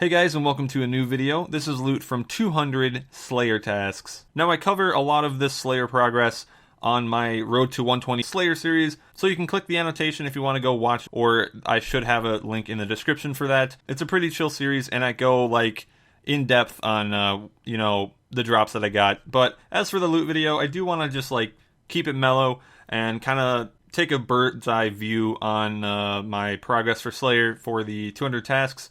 Hey guys, and welcome to a new video. This is loot from 200 Slayer tasks. Now I cover a lot of this Slayer progress on my Road to 120 Slayer series, so you can click the annotation if you want to go watch, or I should have a link in the description for that. It's a pretty chill series, and I go like in depth on the drops that I got. But as for the loot video, I do want to just like keep it mellow and kind of take a bird's eye view on my progress for Slayer for the 200 tasks.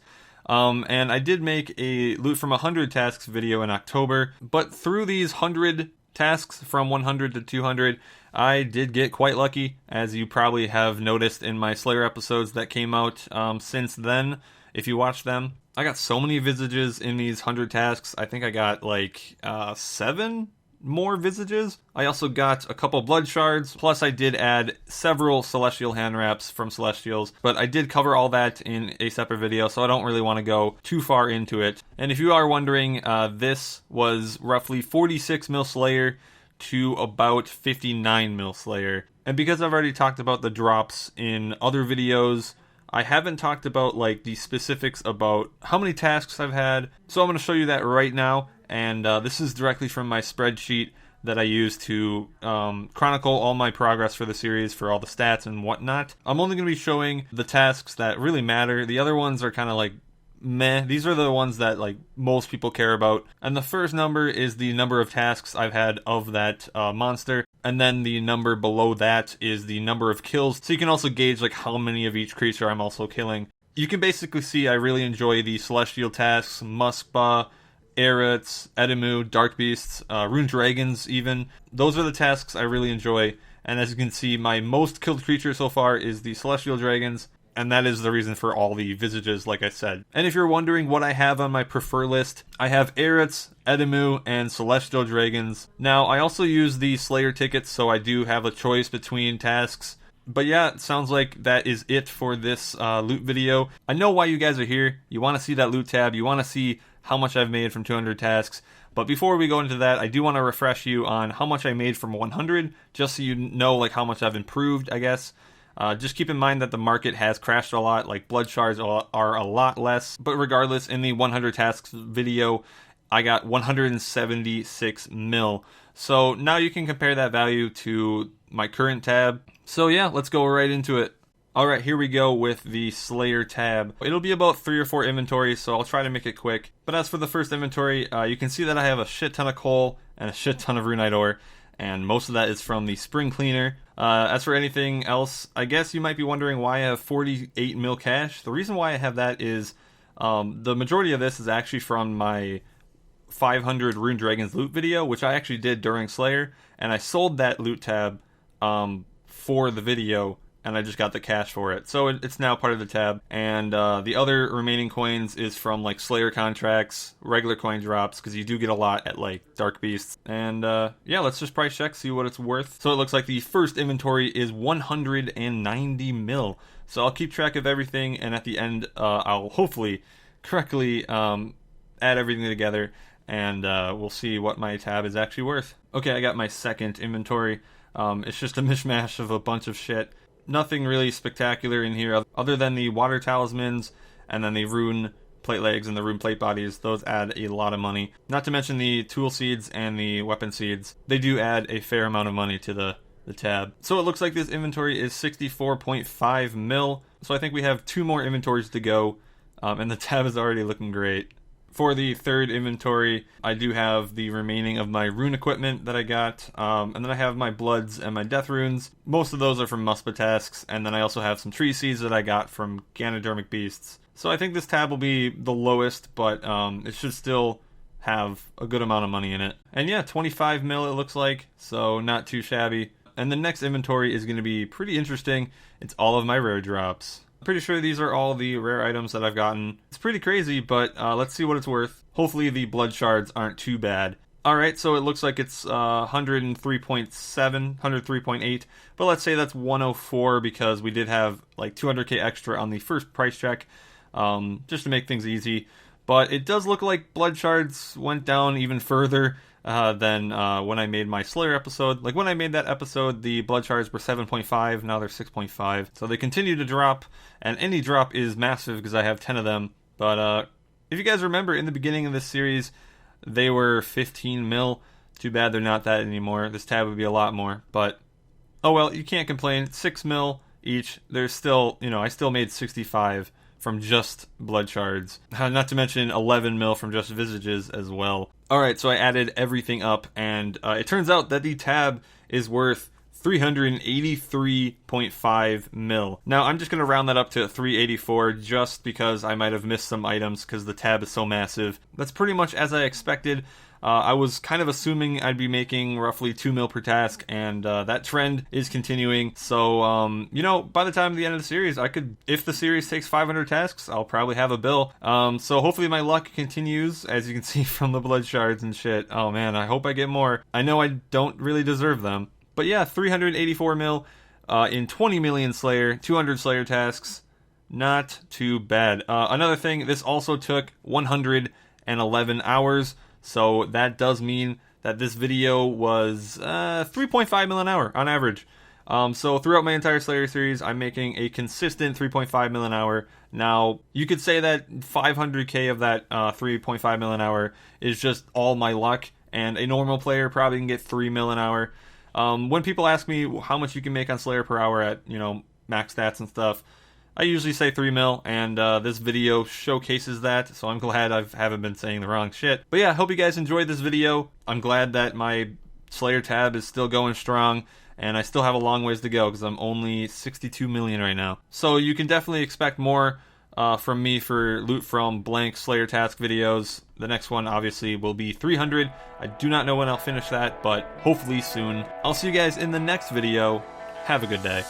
And I did make a loot from 100 tasks video in October, but through these 100 tasks from 100 to 200, I did get quite lucky, as you probably have noticed in my Slayer episodes that came out since then, if you watch them. I got so many visages in these 100 tasks. I think I got like 7 more visages. I also got a couple blood shards, plus I did add several celestial hand wraps from celestials, but I did cover all that in a separate video, so I don't really want to go too far into it. And if you are wondering, this was roughly 46 mil Slayer to about 59 mil Slayer. And because I've already talked about the drops in other videos, I haven't talked about like the specifics about how many tasks I've had, so I'm going to show you that right now. And this is directly from my spreadsheet that I use to chronicle all my progress for the series, for all the stats and whatnot. I'm only going to be showing the tasks that really matter. The other ones are kind of like meh. These are the ones that like most people care about. And the first number is the number of tasks I've had of that monster. And then the number below that is the number of kills. So you can also gauge like how many of each creature I'm also killing. You can basically see I really enjoy the celestial tasks, Muspah, Erets, Edemu, Dark Beasts, Rune Dragons even. Those are the tasks I really enjoy. And as you can see, my most killed creature so far is the Celestial Dragons. And that is the reason for all the visages, like I said. And if you're wondering what I have on my prefer list, I have Erets, Edemu, and Celestial Dragons. Now, I also use the Slayer tickets, so I do have a choice between tasks. But yeah, it sounds like that is it for this loot video. I know why you guys are here. You want to see that loot tab. You want to see how much I've made from 200 tasks. But before we go into that, I do want to refresh you on how much I made from 100, just so you know like how much I've improved, I guess. Just keep in mind that the market has crashed a lot, like blood shards are a lot less. But regardless, in the 100 tasks video, I got 176 mil. So now you can compare that value to my current tab. So yeah, let's go right into it. Alright, here we go with the Slayer tab. It'll be about 3 or 4 inventories, so I'll try to make it quick. But as for the first inventory, you can see that I have a shit ton of coal and a shit ton of runite ore, and most of that is from the spring cleaner. As for anything else, I guess you might be wondering why I have 48 mil cash. The reason why I have that is the majority of this is actually from my 500 Rune Dragons loot video, which I actually did during Slayer, and I sold that loot tab for the video, and I just got the cash for it. So it's now part of the tab. And the other remaining coins is from like Slayer contracts, regular coin drops, because you do get a lot at like Dark Beasts. And yeah, let's just price check, see what it's worth. So it looks like the first inventory is 190 mil. So I'll keep track of everything, and at the end I'll hopefully correctly add everything together, and we'll see what my tab is actually worth. Okay, I got my second inventory. It's just a mishmash of a bunch of shit. Nothing really spectacular in here other than the water talismans and then the rune plate legs and the rune plate bodies. Those add a lot of money. Not to mention the tool seeds and the weapon seeds. They do add a fair amount of money to the tab. So it looks like this inventory is 64.5 mil. So I think we have 2 more inventories to go, and the tab is already looking great. For the third inventory, I do have the remaining of my rune equipment that I got, and then I have my bloods and my death runes. Most of those are from Muspah tasks, and then I also have some tree seeds that I got from Ganodermic beasts. So I think this tab will be the lowest, but it should still have a good amount of money in it. And yeah, 25 mil it looks like, so not too shabby. And the next inventory is going to be pretty interesting. It's all of my rare drops. I'm pretty sure these are all the rare items that I've gotten. It's pretty crazy, but let's see what it's worth. Hopefully the blood shards aren't too bad. Alright, so it looks like it's 103.7, 103.8, but let's say that's 104 because we did have like 200k extra on the first price check, just to make things easy. But it does look like blood shards went down even further than when I made my Slayer episode. Like when I made that episode, the blood shards were 7.5, now they're 6.5. So they continue to drop, and any drop is massive because I have 10 of them. But If you guys remember, in the beginning of this series, they were 15 mil. Too bad they're not that anymore. This tab would be a lot more, but oh well, you can't complain. 6 mil each. There's still, I still made 65 from just blood shards. Not to mention 11 mil from just visages as well. Alright, so I added everything up, and it turns out that the tab is worth 383.5 mil. Now, I'm just going to round that up to 384 just because I might have missed some items because the tab is so massive. That's pretty much as I expected. I was kind of assuming I'd be making roughly 2 mil per task, and that trend is continuing. So, by the time of the end of the series, if the series takes 500 tasks, I'll probably have a bill. So hopefully my luck continues, as you can see from the blood shards and shit. Oh man, I hope I get more. I know I don't really deserve them. But yeah, 384 mil in 20 million Slayer, 200 Slayer tasks. Not too bad. Another thing, this also took 111 hours. So that does mean that this video was 3.5 mil an hour on average. So throughout my entire Slayer series, I'm making a consistent 3.5 mil an hour. Now, you could say that 500k of that 3.5 mil an hour is just all my luck, and a normal player probably can get 3 mil an hour. When people ask me how much you can make on Slayer per hour at, max stats and stuff, I usually say 3 mil, and this video showcases that, so I'm glad I haven't been saying the wrong shit. But yeah, I hope you guys enjoyed this video. I'm glad that my Slayer tab is still going strong, and I still have a long ways to go, because I'm only 62 million right now. So you can definitely expect more from me for loot from blank Slayer task videos. The next one, obviously, will be 300. I do not know when I'll finish that, but hopefully soon. I'll see you guys in the next video. Have a good day.